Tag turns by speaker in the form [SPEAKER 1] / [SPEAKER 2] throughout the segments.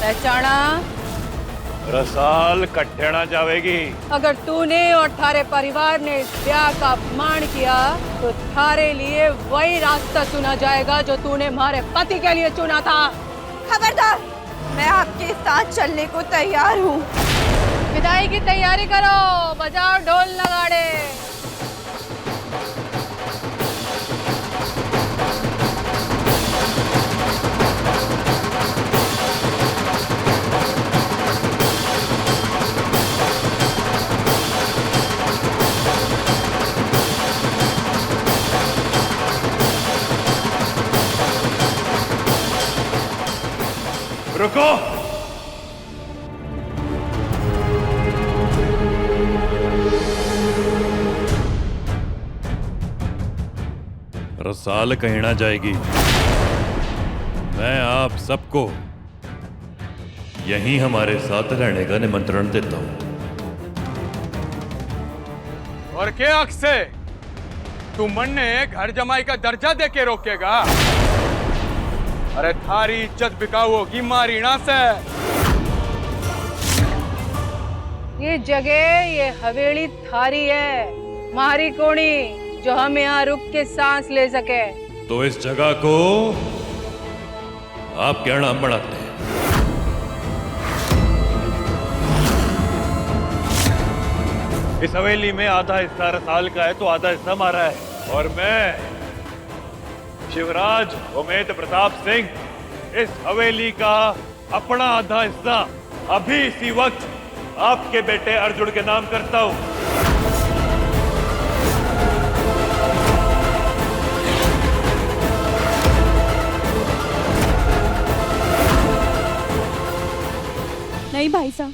[SPEAKER 1] पहचाना?
[SPEAKER 2] रसाल कट्टे ना जाएगी।
[SPEAKER 1] अगर तूने और थारे परिवार ने इस ब्याह का अपमान किया तो थारे लिए वही रास्ता चुना जाएगा जो तूने हमारे पति के लिए चुना था।
[SPEAKER 3] खबरदार, मैं आपके साथ चलने को तैयार हूँ।
[SPEAKER 1] विदाई की तैयारी करो, बजाओ ढोल नगाड़े।
[SPEAKER 2] रुको।
[SPEAKER 4] रसाल कहीं ना जाएगी। मैं आप सबको यहीं हमारे साथ रहने का निमंत्रण देता हूं।
[SPEAKER 5] और क्या हक से तू मन ने घर जमाई का दर्जा दे के रोकेगा? अरे थारी इज्जत बिकाऊ होगी मारीना से।
[SPEAKER 1] ये जगह, ये हवेली थारी है, मारी कोणी, जो हम यहाँ रुक के सांस ले सके।
[SPEAKER 4] तो इस जगह को आप क्या नाम बढ़ाते हैं?
[SPEAKER 2] इस हवेली में आधा हिस्सा रसाल का है तो आधा हिस्सा हमारा है। और मैं शिवराज उमेद प्रताप सिंह इस हवेली का अपना आधा हिस्सा अभी इसी वक्त आपके बेटे अर्जुन के नाम करता हूं।
[SPEAKER 3] नहीं भाई साहब,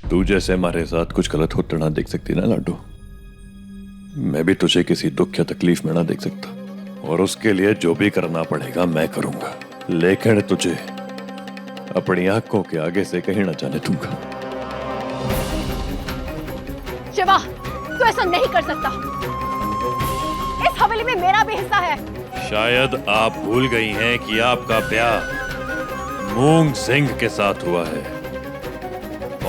[SPEAKER 4] तू जैसे हमारे साथ कुछ गलत होता ना देख सकती ना लाडो, मैं भी तुझे किसी दुख या तकलीफ में ना देख सकता। और उसके लिए जो भी करना पड़ेगा मैं करूंगा, लेकिन तुझे अपनी आंखों के आगे से कहीं ना जाने दूंगा।
[SPEAKER 3] शिवा, तू ऐसा नहीं कर सकता। इस हवेली में मेरा भी हिस्सा है।
[SPEAKER 4] शायद आप भूल गई हैं कि आपका ब्याह मूंग सिंह के साथ हुआ है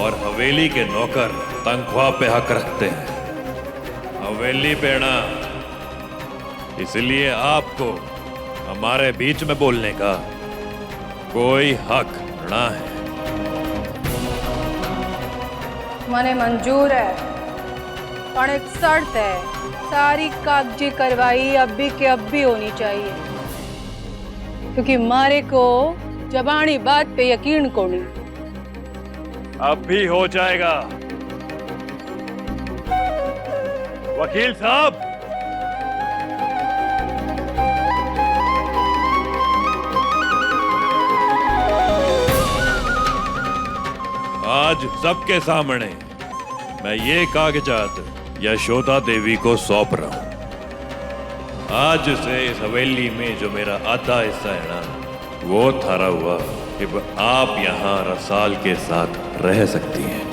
[SPEAKER 4] और हवेली के नौकर तनख्वाह पे हक रखते हैं, हवेली पे ना। इसलिए आपको हमारे बीच में बोलने का कोई हक ना है।
[SPEAKER 1] मने मंजूर है, पर एक शर्त है, सारी कागजी कार्रवाई अभी के अभी होनी चाहिए, क्योंकि मारे को जबानी बात पे यकीन को नहीं।
[SPEAKER 2] अब भी हो जाएगा। वकील साहब,
[SPEAKER 4] आज सबके सामने मैं ये कागजात यशोदा देवी को सौंप रहा हूं। आज से इस हवेली में जो मेरा आधा हिस्सा है ना, वो थारा हुआ कि आप यहां रसाल के साथ रह सकती हैं।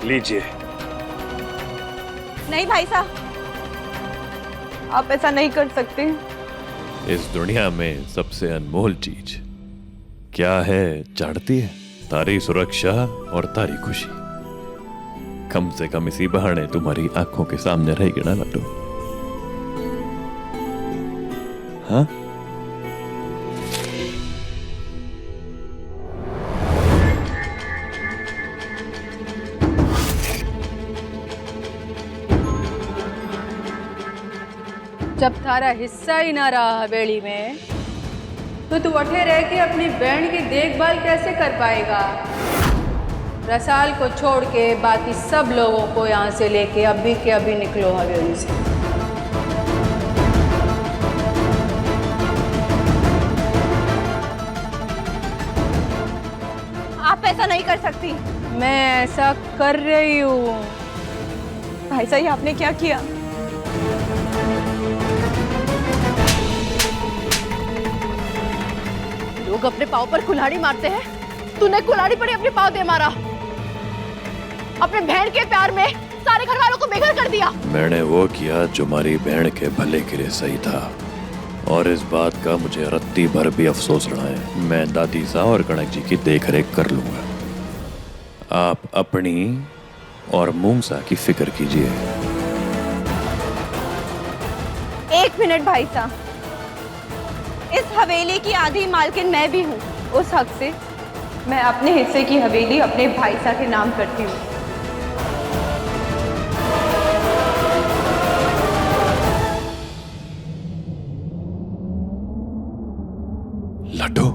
[SPEAKER 2] लीजिए।
[SPEAKER 3] नहीं भाई साहब, आप ऐसा नहीं कर सकते।
[SPEAKER 4] इस दुनिया में सबसे अनमोल चीज क्या है जानती है? तारी सुरक्षा और तारी खुशी। कम से कम इसी बहाने तुम्हारी आंखों के सामने रहेगी ना लड्डू। हाँ,
[SPEAKER 1] जब थारा हिस्सा ही ना रहा हवेली में, तो तू अठे रह के अपनी बहन की देखभाल कैसे कर पाएगा? रसाल को छोड़ के बाकी सब लोगों को यहाँ से लेके अभी के अभी निकलो हवेली से।
[SPEAKER 3] आप ऐसा नहीं कर सकती।
[SPEAKER 1] मैं ऐसा कर रही हूँ।
[SPEAKER 3] भाई साहब, आपने क्या किया? लोग अपने पाँव पर कुल्हाड़ी मारते हैं, तूने कुल्हाड़ी पर ही अपने पाँव दे मारा। अपने बहन के प्यार में सारे घर वालों को बेघर कर दिया।
[SPEAKER 4] मैंने वो किया जो हमारी बहन के भले के लिए सही था, और इस बात का मुझे रत्ती भर भी अफसोस रहा है। मैं दादी सा और कनक जी की देख रेख कर लूंगा। आप अपनी और मूंगसा की फिक्र कीजिए।
[SPEAKER 3] 1 मिनट भाई साहब, इस हवेली की आधी मालकिन मैं भी हूँ। उस हक से मैं अपने हिस्से की हवेली अपने भाई साहब के नाम करती हूँ।
[SPEAKER 4] लड्डू,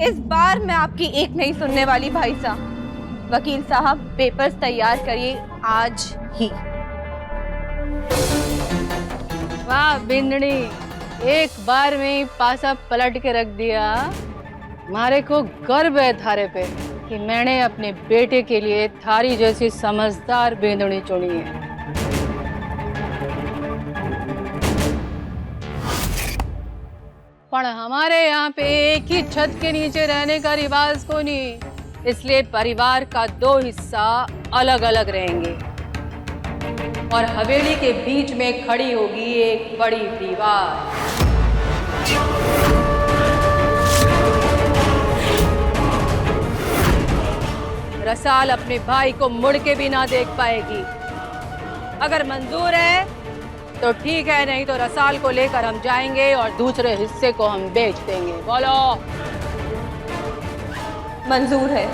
[SPEAKER 3] इस बार मैं आपकी एक नहीं सुनने वाली भाई साहब। वकील साहब, पेपर्स तैयार करिए आज ही।
[SPEAKER 1] वाह बिंदनी, एक बार में ही पासा पलट के रख दिया। मारे को गर्व है थारे पे कि मैंने अपने बेटे के लिए थारी जैसी समझदार बेंदुनी चुनी है। पर हमारे यहाँ पे एक ही छत के नीचे रहने का रिवाज को नहीं, इसलिए परिवार का 2 हिस्सा अलग अलग रहेंगे और हवेली के बीच में खड़ी होगी एक बड़ी दीवार। रसाल अपने भाई को मुड़ के भी ना देख पाएगी। अगर मंजूर है तो ठीक है, नहीं तो रसाल को लेकर हम जाएंगे और दूसरे हिस्से को हम बेच देंगे। बोलो।
[SPEAKER 3] मंजूर है।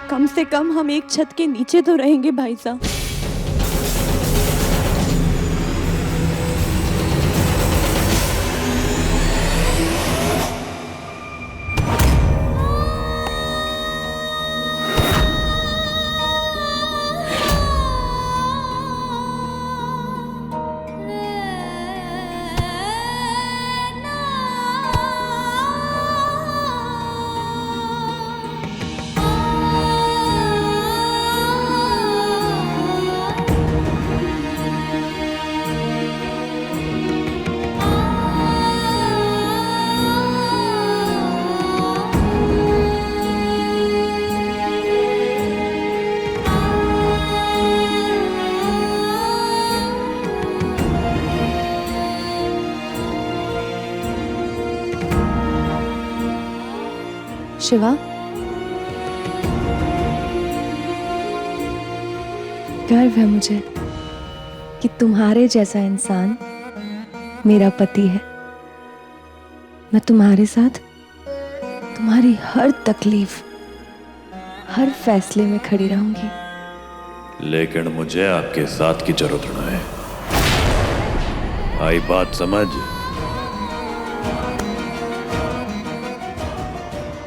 [SPEAKER 6] कम से कम हम एक छत के नीचे तो रहेंगे भाई साहब। शिवा, गर्व है मुझे कि तुम्हारे जैसा इंसान मेरा पति है। मैं तुम्हारे साथ तुम्हारी हर तकलीफ, हर फैसले में खड़ी रहूंगी।
[SPEAKER 4] लेकिन मुझे आपके साथ की जरूरत न है। आई बात समझ?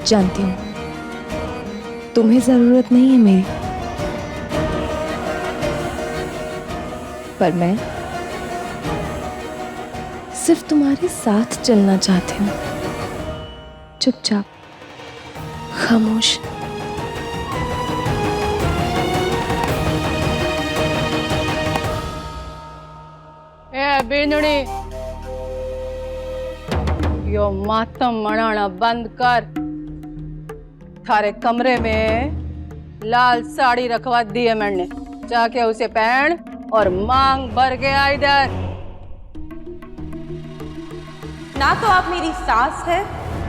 [SPEAKER 6] जानती हूँ तुम्हें जरूरत नहीं है मेरी, पर मैं सिर्फ तुम्हारे साथ चलना चाहती हूँ, चुपचाप, खामोश।
[SPEAKER 1] ए बिंदुनी, यो मातम मनाना बंद कर। थारे कमरे में लाल साड़ी रखवा दी है मैंने, जाके उसे पहन और मांग भर के आ इधर।
[SPEAKER 3] ना तो आप मेरी सास है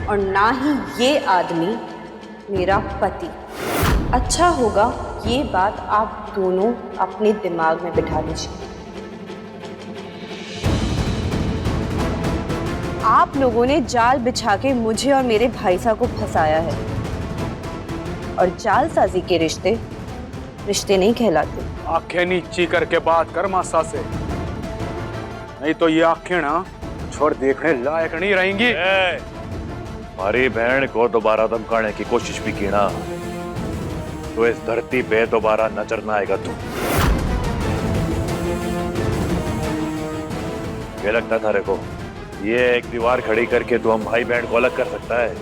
[SPEAKER 3] और ना ही ये आदमी मेरा पति। अच्छा होगा ये बात आप दोनों अपने दिमाग में बिठा लीजिए। आप लोगों ने जाल बिछा के मुझे और मेरे भाई साहब को फंसाया है, और जालसाजी के रिश्ते रिश्ते नहीं कहलाते।
[SPEAKER 5] आंखें नीची करके बात कर मासा से, नहीं तो ये आंखें ना छोड़ देखने लायक नहीं रहेंगी।
[SPEAKER 2] हमारी बहन को दोबारा धमकाने की कोशिश भी की ना तो इस धरती पे दोबारा नजर ना आएगा तू। ये लगता था रे को ये एक दीवार खड़ी करके तू हम भाई बहन को अलग कर सकता है?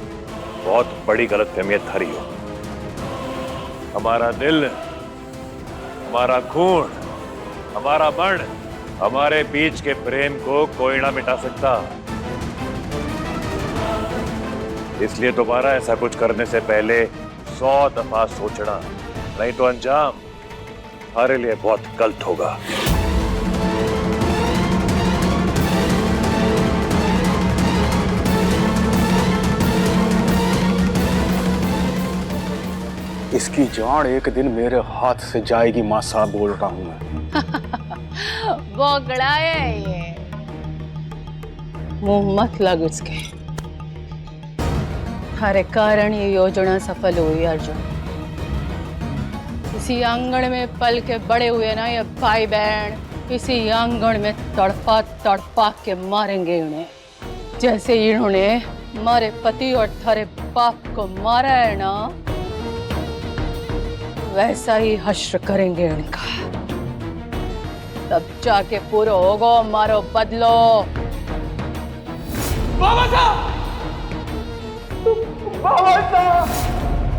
[SPEAKER 2] बहुत बड़ी गलतफहमी थारी हो। हमारा दिल, हमारा खून, हमारा मन, हमारे बीच के प्रेम को कोई ना मिटा सकता। इसलिए दोबारा ऐसा कुछ करने से पहले 100 दफा सोचना, नहीं तो अंजाम तुम्हारे लिए बहुत गलत होगा।
[SPEAKER 5] इसकी जान एक दिन मेरे हाथ से जाएगी मां साहब, बोल रहा हूं मैं।
[SPEAKER 1] बोगड़ा है ये, मुंह मत लग उसके। हमारे कारण ये योजना सफल हुई अर्जुन। इसी आंगन में पल के बड़े हुए ना ये भाई बहन, इसी आंगन में तड़पा तड़पा के मारेंगे उन्हें, जैसे इन्होंने हमारे पति और थारे बाप को मारा है ना, वैसा ही हश्र करेंगे इनका। तब जाके पूरा होगो मारो बदलो।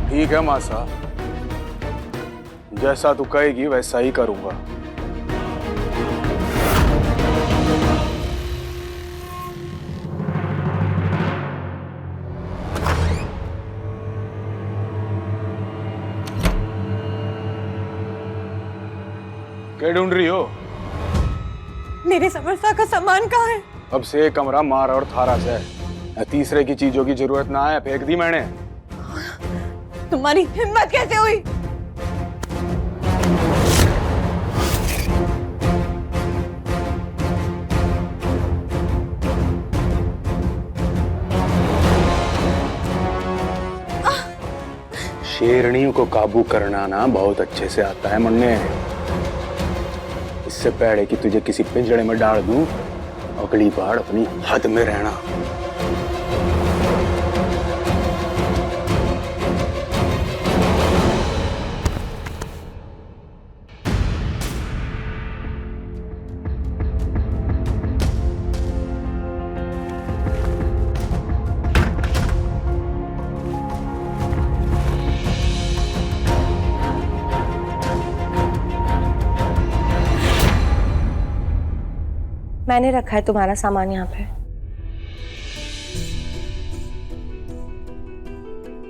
[SPEAKER 5] ठीक है मां साहब, जैसा तू कहेगी वैसा ही करूंगा। क्या ढूंढ रही हो?
[SPEAKER 6] मेरे समरसा का सामान कहाँ है?
[SPEAKER 5] अब से एक कमरा मार और थारा से है। तीसरे की चीजों की जरूरत ना है, फेंक दी मैंने।
[SPEAKER 6] तुम्हारी हिम्मत कैसे हुई?
[SPEAKER 5] शेरनियों को काबू करना ना बहुत अच्छे से आता है मुन्ने। इससे पहले कि तुझे किसी पिंजड़े में डाल दूं, अगली बार अपनी हद में रहना।
[SPEAKER 6] मैंने रखा है तुम्हारा सामान यहाँ पे,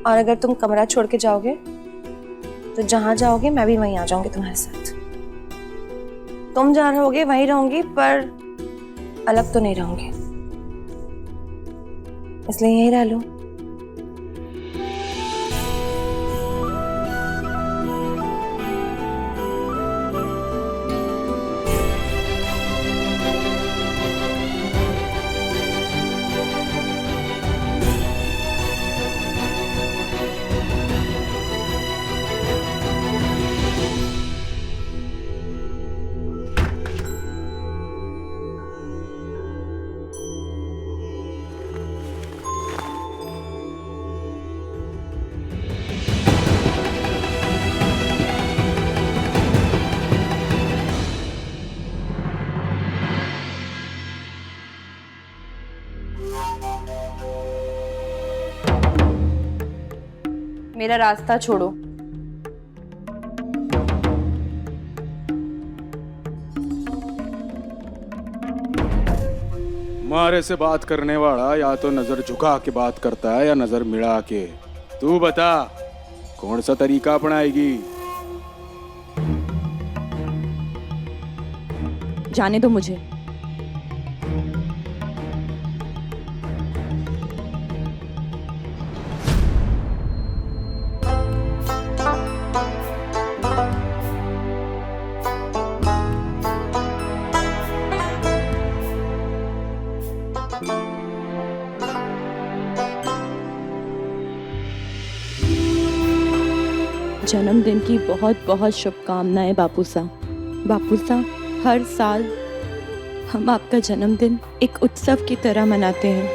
[SPEAKER 6] और अगर तुम कमरा छोड़ के जाओगे तो जहां जाओगे मैं भी वहीं आ जाऊंगी तुम्हारे साथ। तुम जहां रहोगे वहीं रहूंगी, पर अलग तो नहीं रहूंगी, इसलिए यहीं रह लो। मेरा रास्ता छोड़ो।
[SPEAKER 5] मारे से बात करने वाला या तो नजर झुका के बात करता है या नजर मिला के। तू बता कौन सा तरीका अपनाएगी?
[SPEAKER 6] जाने दो मुझे। जन्मदिन की बहुत बहुत शुभकामनाएं बापू साहब। बापू साहब, हर साल हम आपका जन्मदिन एक उत्सव की तरह मनाते हैं।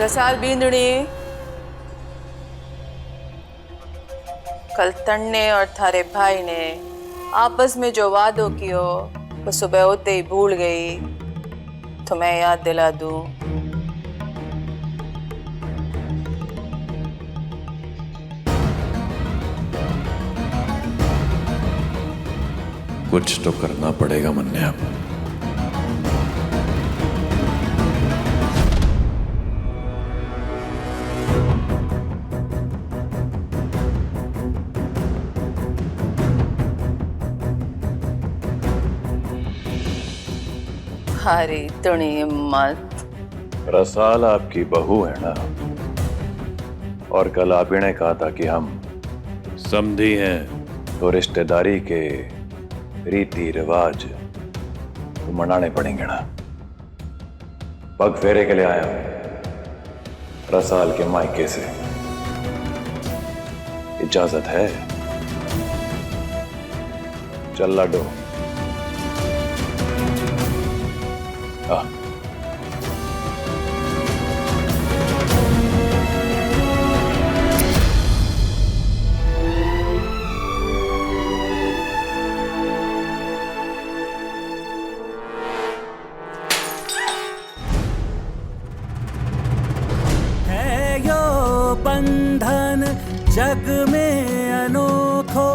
[SPEAKER 1] रसाल बींदड़ी, कल तन्ने और थारे भाई ने आपस में जो वादो कियो वो सुबह होते ही भूल गई, तो मैं याद दिला दूं।
[SPEAKER 4] कुछ तो करना पड़ेगा मन्ने अब।
[SPEAKER 7] भारी इतनी हिम्मत।
[SPEAKER 2] रसाल आपकी बहू है ना, और कल आप ही ने कहा था कि हम
[SPEAKER 4] समझी हैं।
[SPEAKER 2] तो रिश्तेदारी के रीति रिवाज तो मनाने पड़ेंगे ना। पग फेरे के लिए आया हूं रसाल के मायके से, इजाजत है? चल लाडो। हाँ।
[SPEAKER 8] है यो बंधन जग में अनोखो,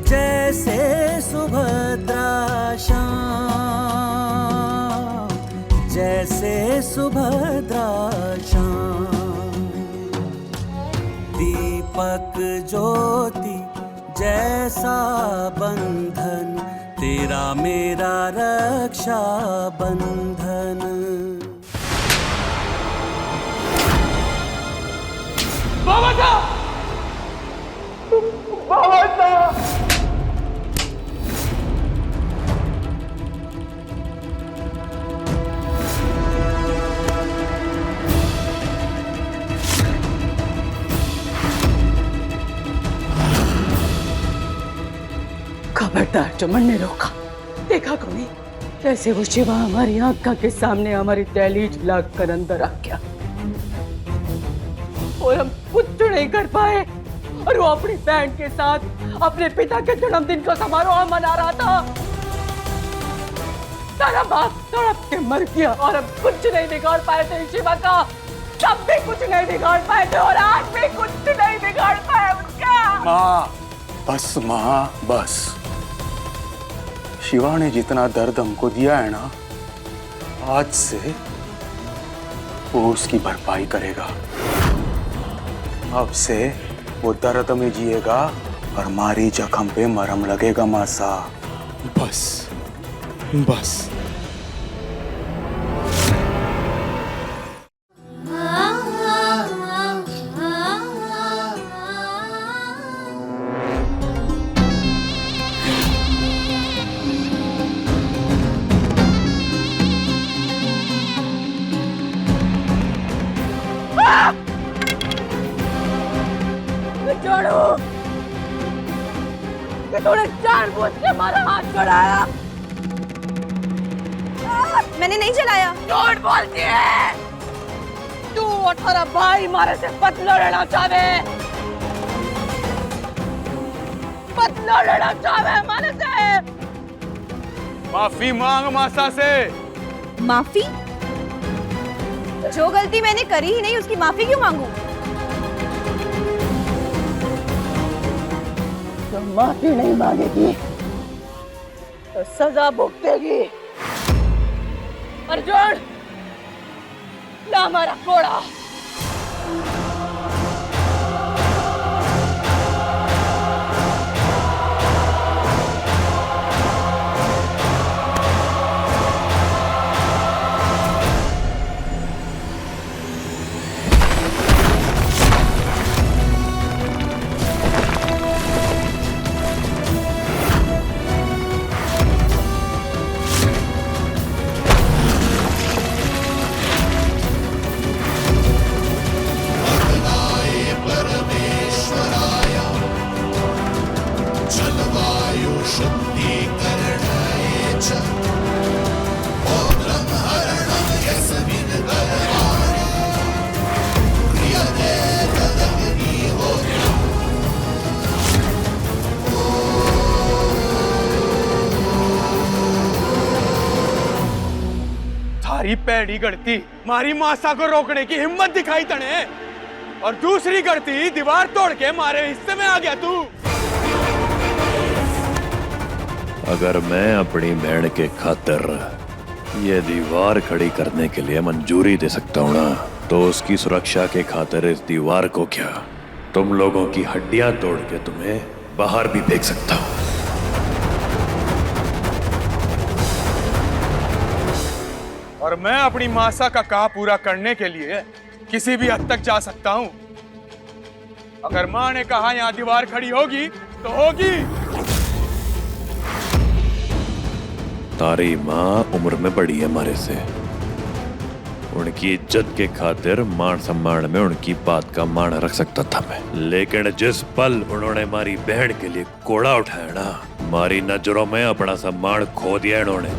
[SPEAKER 8] जैसे सुभद्रा श्याम, जैसे सुभद्रा श्याम। दीपक ज्योति जैसा बंधन, तेरा मेरा रक्षा बंधन।
[SPEAKER 5] बाबा साहब! बाबा साहब!
[SPEAKER 7] खबरदार, चमन ने रोका। देखा कौन? कैसे वो शिवा हमारी आंखों के सामने हमारी दहलीज लाग कर अंदर आ गया, और हम कुछ नहीं कर पाए। और वो अपनी बहन के साथ अपने पिता के जन्मदिन का समारोह मना रहा था। सारा बाप तड़प के मर गया, और हम कुछ नहीं बिगाड़ पाए थे शिवा का। तब भी कुछ नहीं बिगाड़ पाए थे, और आज भी कुछ नहीं बिगाड़ पाए उसका।
[SPEAKER 9] माँ बस, माँ बस। शिवा ने जितना दर्द हमको दिया है ना, आज से वो उसकी भरपाई करेगा। अब से वो दर्द में जिएगा और हमारी जख्म पे मरहम लगेगा। मासा बस बस।
[SPEAKER 7] तूने जानबूझ के हमारा हाथ छुड़ाया।
[SPEAKER 6] मैंने नहीं चलाया।
[SPEAKER 7] झूठ बोलती है तू। 18 भाई हमारे से बदला लेना चाहे, बदला लेना चाहे हमारे से।
[SPEAKER 5] माफी मांग मासा से।
[SPEAKER 6] माफी? जो गलती मैंने करी ही नहीं, उसकी माफी क्यों मांगू?
[SPEAKER 7] तो माफी नहीं मांगेगी तो सजा भुगतेगी। अर्जुन, ला हमारा घोड़ा।
[SPEAKER 5] थारी पहली गलती मारी मासा को रोकने की हिम्मत दिखाई तने, और दूसरी गलती दीवार तोड़ के मारे हिस्से में आ गया तू।
[SPEAKER 4] अगर मैं अपनी बहन के खातिर ये दीवार खड़ी करने के लिए मंजूरी दे सकता हूँ ना, तो उसकी सुरक्षा के खातिर इस दीवार को क्या, तुम लोगों की हड्डियां तोड़ के तुम्हें बाहर भी फेंक सकता हूँ।
[SPEAKER 5] और मैं अपनी मासा का कहा पूरा करने के लिए किसी भी हद तक जा सकता हूं। अगर मां ने कहा यहां दीवार खड़ी होगी तो होगी।
[SPEAKER 4] तारी माँ उम्र में बड़ी है हमारे से, उनकी इज्जत के खातिर मान सम्मान में उनकी बात का मान रख सकता था मैं, लेकिन जिस पल उन्होंने हमारी बहन के लिए कोड़ा उठाया ना, हमारी नजरों में अपना सम्मान खो दिया इन्होंने।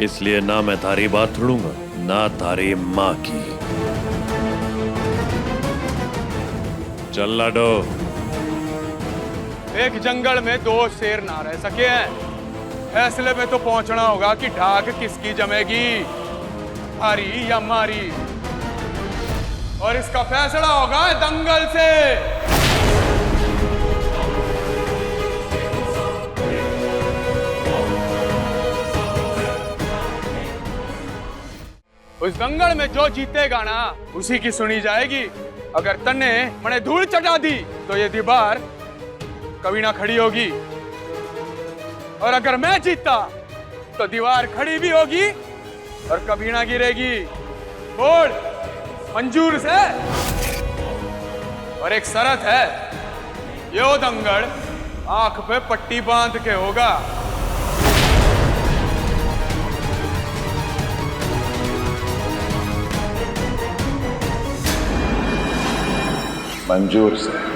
[SPEAKER 4] इसलिए ना मैं तारी बात छोड़ूंगा, ना तारी माँ की। चल लाडो।
[SPEAKER 5] एक जंगल में दो शेर ना रह सके हैं। फैसले पे तो पहुंचना होगा कि ढाक किसकी जमेगी, हारी या मारी। और इसका फैसला होगा दंगल से। उस दंगल में जो जीतेगा ना, उसी की सुनी जाएगी। अगर तन्ने मैंने धूल चटा दी तो ये दीवार कभी ना खड़ी होगी, और अगर मैं जीता तो दीवार खड़ी भी होगी और कभी ना गिरेगी। बोल मंजूर से? और एक शर्त है, यो दंगल आंख पे पट्टी बांध के होगा।
[SPEAKER 2] मंजूर से।